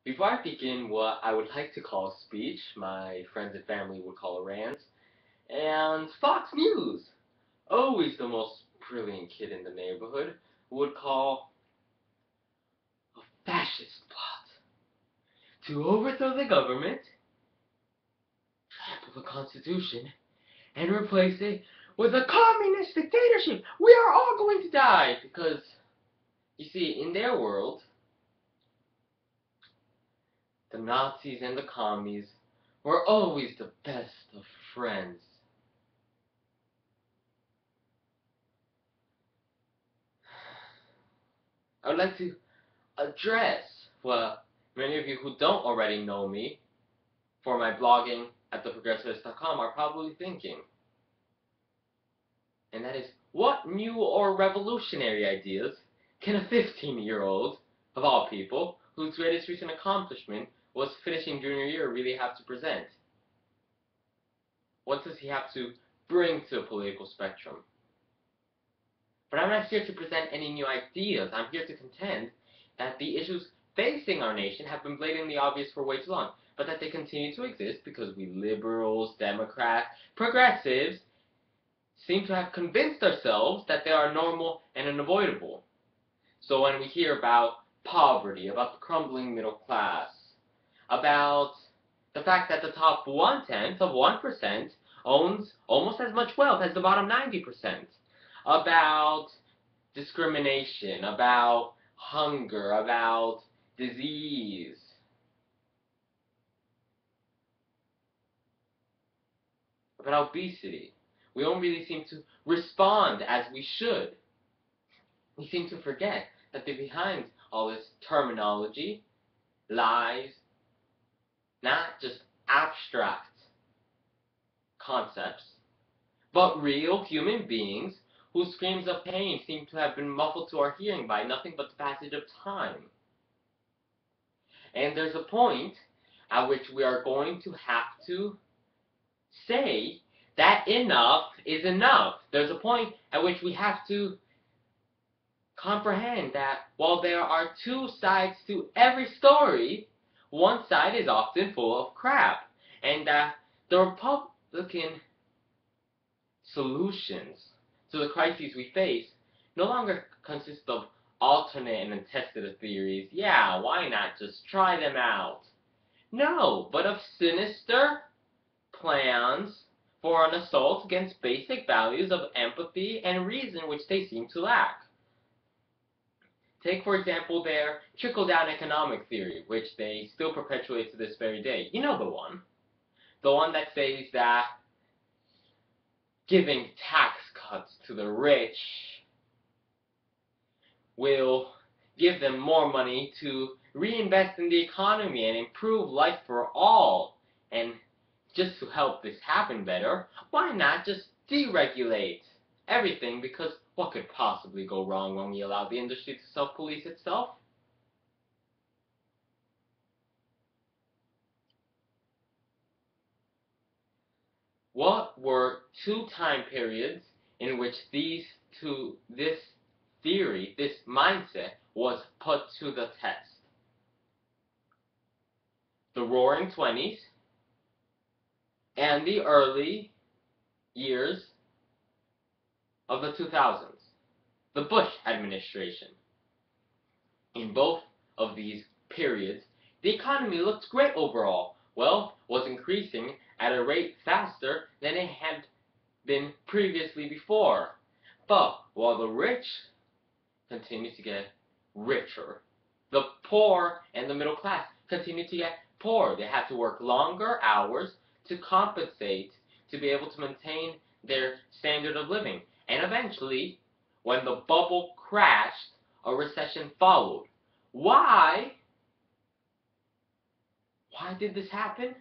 Before I begin what I would like to call a speech, my friends and family would call a rant, and Fox News, always the most brilliant kid in the neighborhood, would call a fascist plot to overthrow the government, trample the Constitution, and replace it with a communist dictatorship. We are all going to die because, you see, in their world, the Nazis and the commies were always the best of friends. I would like to address what many of you who don't already know me for my blogging at theprogressivist.com are probably thinking. And that is, what new or revolutionary ideas can a 15-year-old, of all people, whose greatest recent accomplishment was finishing junior year really have to present? What does he have to bring to the political spectrum? But I'm not here to present any new ideas. I'm here to contend that the issues facing our nation have been blatantly obvious for way too long, but that they continue to exist because we liberals, Democrats, progressives seem to have convinced ourselves that they are normal and unavoidable. So when we hear about poverty, about the crumbling middle class, about the fact that the top 1/10 of 1% owns almost as much wealth as the bottom 90%, about discrimination, about hunger, about disease, about obesity, we don't really seem to respond as we should. We seem to forget that behind all this terminology lies not just abstract concepts, but real human beings whose screams of pain seem to have been muffled to our hearing by nothing but the passage of time. And there's a point at which we are going to have to say that enough is enough. There's a point at which we have to comprehend that while there are two sides to every story, one side is often full of crap, and that the Republican solutions to the crises we face no longer consist of alternate and untested theories. Yeah, why not just try them out? No, but of sinister plans for an assault against basic values of empathy and reason which they seem to lack. Take, for example, their trickle-down economic theory, which they still perpetuate to this very day. You know the one. The one that says that giving tax cuts to the rich will give them more money to reinvest in the economy and improve life for all. And just to help this happen better, why not just deregulate everything? Because what could possibly go wrong when we allow the industry to self-police itself? What were two time periods in which this theory, this mindset, was put to the test? The Roaring '20s and the early years of the 2000s, the Bush administration. In both of these periods, the economy looked great overall. Wealth was increasing at a rate faster than it had been previously before. But while the rich continued to get richer, the poor and the middle class continued to get poorer. They had to work longer hours to compensate to be able to maintain their standard of living. And eventually, when the bubble crashed, a recession followed. Why? Why did this happen?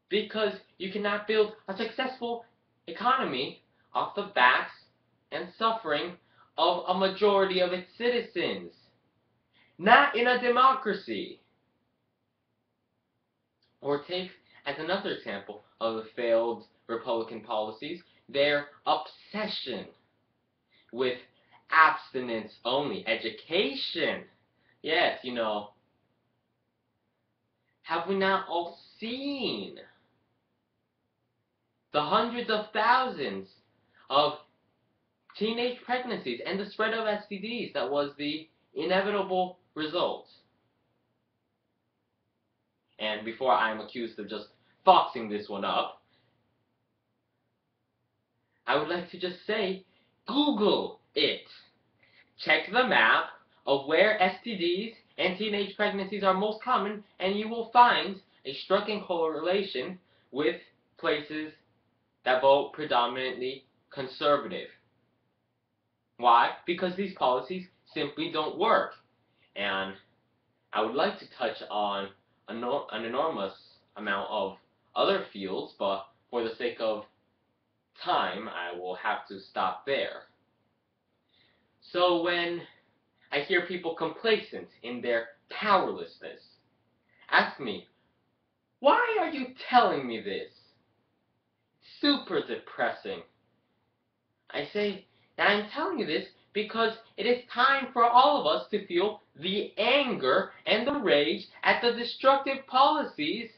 Because you cannot build a successful economy off the backs and suffering of a majority of its citizens. Not in a democracy. Or take, as another example of the failed Republican policies, their obsession with abstinence-only education. Yes, you know, Have we not all seen the hundreds of thousands of teenage pregnancies and the spread of STDs that was the inevitable result? And before I'm accused of just foxing this one up, I would like to just say, Google it. Check the map of where STDs and teenage pregnancies are most common, and you will find a striking correlation with places that vote predominantly conservative. Why? Because these policies simply don't work. And I would like to touch on an enormous amount of other fields, but for the sake of time, I will have to stop there. So when I hear people complacent in their powerlessness, ask me, why are you telling me this? Super depressing. I say that I'm telling you this because it is time for all of us to feel the anger and the rage at the destructive policies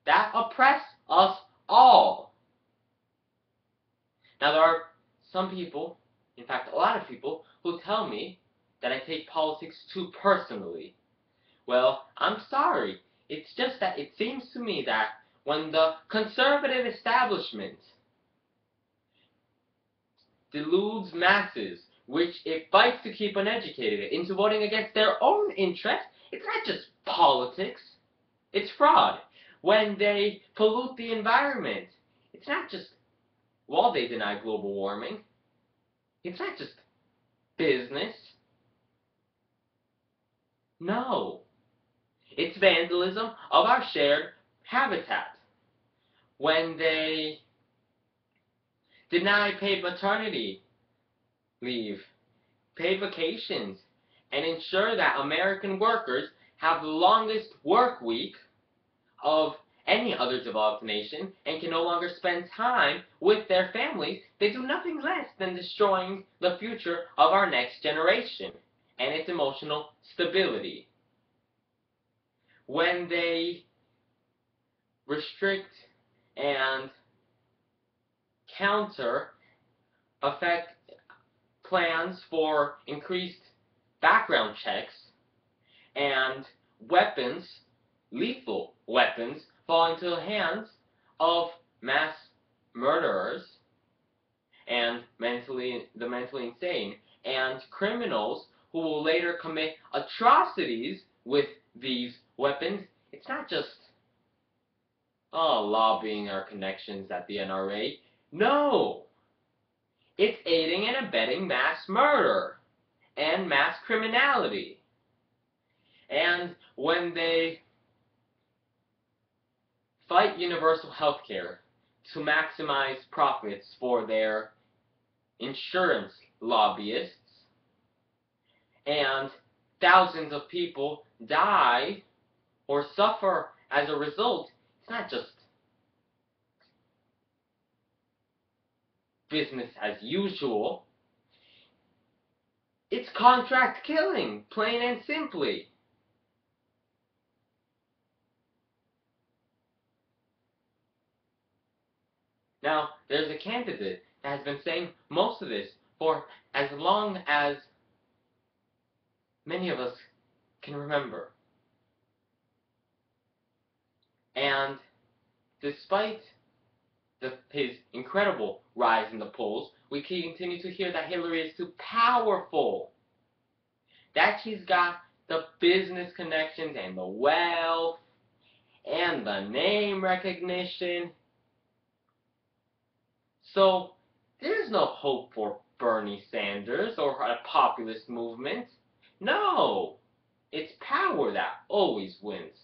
that oppress us all. Now there are some people, in fact a lot of people, who tell me that I take politics too personally. Well, I'm sorry. It's just that it seems to me that when the conservative establishment deludes masses, which it fights to keep uneducated, into voting against their own interests, it's not just politics, it's fraud. When they pollute the environment, it's not just, well, they deny global warming, it's not just business. No. It's vandalism of our shared habitat. When they deny paid maternity leave, paid vacations, and ensure that American workers have the longest work week of any other developed nation and can no longer spend time with their families, they do nothing less than destroying the future of our next generation and its emotional stability. When they restrict and counter affect plans for increased background checks and weapons, lethal weapons, fall into the hands of mass murderers and the mentally insane and criminals who will later commit atrocities with these weapons. It's not just lobbying our connections at the NRA. No! It's aiding and abetting mass murder and mass criminality. And when they fight universal health care to maximize profits for their insurance lobbyists, and thousands of people die or suffer as a result, it's not just business as usual. It's contract killing, plain and simply. Now, there's a candidate that has been saying most of this for as long as many of us can remember. And despite his incredible rise in the polls, we continue to hear that Hillary is too powerful, that she's got the business connections and the wealth and the name recognition. So there's no hope for Bernie Sanders or a populist movement. No! It's power that always wins.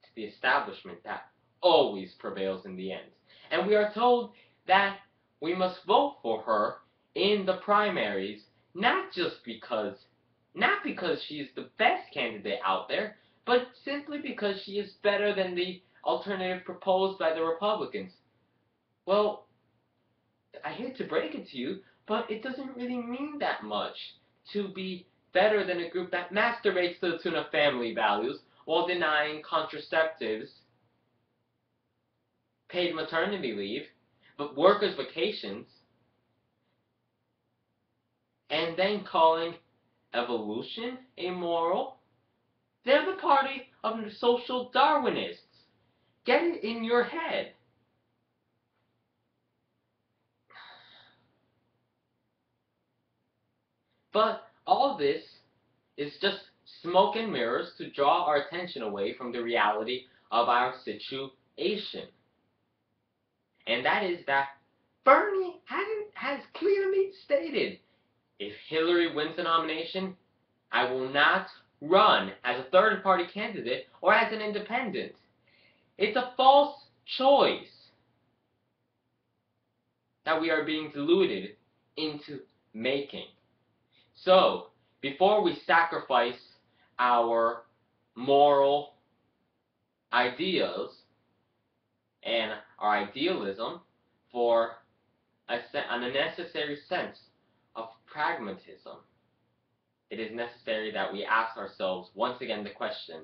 It's the establishment that always prevails in the end. And we are told that we must vote for her in the primaries, not because she is the best candidate out there, but simply because she is better than the alternative proposed by the Republicans. Well, I hate to break it to you, but it doesn't really mean that much to be better than a group that masturbates to the tune of family values, while denying contraceptives, paid maternity leave, but workers' vacations, and then calling evolution amoral. They're the party of the social Darwinists. Get it in your head. But all this is just smoke and mirrors to draw our attention away from the reality of our situation. And that is that Bernie has clearly stated, if Hillary wins the nomination, I will not run as a third-party candidate or as an independent. It's a false choice that we are being deluded into making. So, before we sacrifice our moral ideas and our idealism for an unnecessary sense of pragmatism, it is necessary that we ask ourselves once again the question,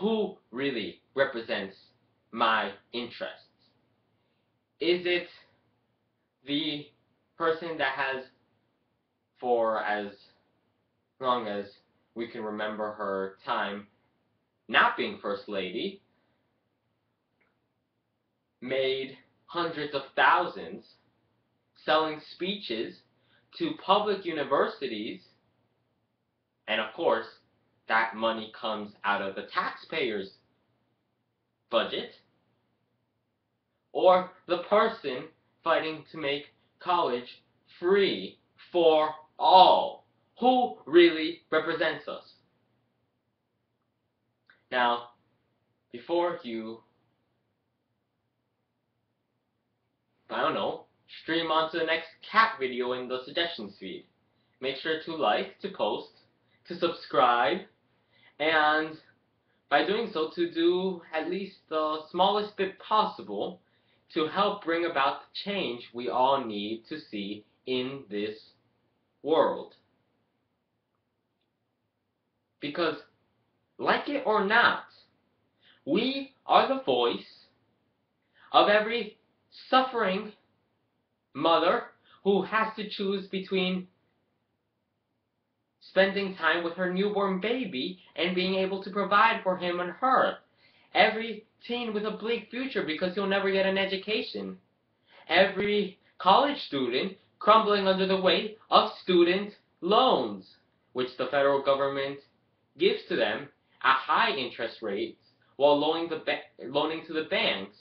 who really represents my interests? Is it the person that has, for as long as we can remember her time not being First Lady, made hundreds of thousands selling speeches to public universities, and of course, that money comes out of the taxpayers' budget, or the person fighting to make college free for all? Who really represents us? Now, before you, I don't know, stream onto the next cat video in the suggestions feed, make sure to like, to post, to subscribe, and by doing so to do at least the smallest bit possible to help bring about the change we all need to see in this world. Because, like it or not, we are the voice of every suffering mother who has to choose between spending time with her newborn baby and being able to provide for him and her. Every teen with a bleak future because he'll never get an education. Every college student crumbling under the weight of student loans, which the federal government gives to them at high interest rates while loaning to the banks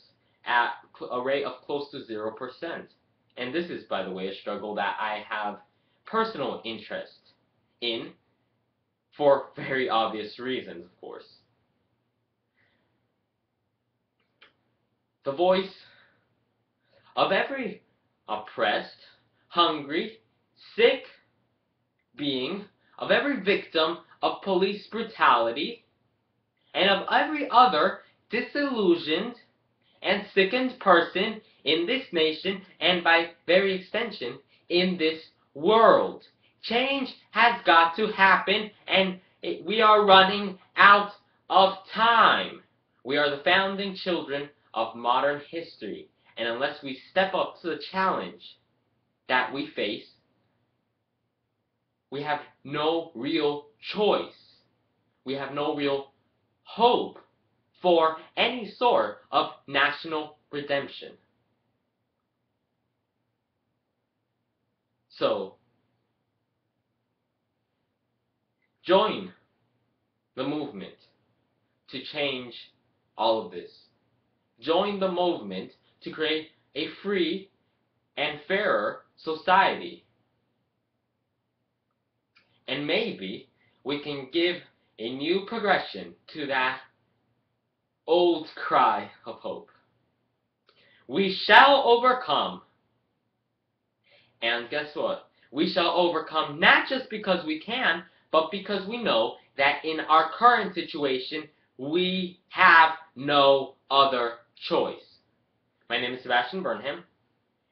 at a rate of close to 0%. And this is, by the way, a struggle that I have personal interest in, for very obvious reasons, of course. The voice of every oppressed, hungry, sick being, of every victim of police brutality, and of every other disillusioned and sickened person in this nation, and by very extension, in this world. Change has got to happen, and we are running out of time. We are the founding children of modern history, and unless we step up to the challenge that we face, we have no real choice. We have no real hope for any sort of national redemption. So, join the movement to change all of this. Join the movement to create a free and fairer society. And maybe we can give a new progression to that old cry of hope. We shall overcome. And guess what? We shall overcome not just because we can, but because we know that in our current situation, we have no other choice. My name is Sebastian Burnham,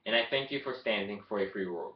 and I thank you for standing for a free world.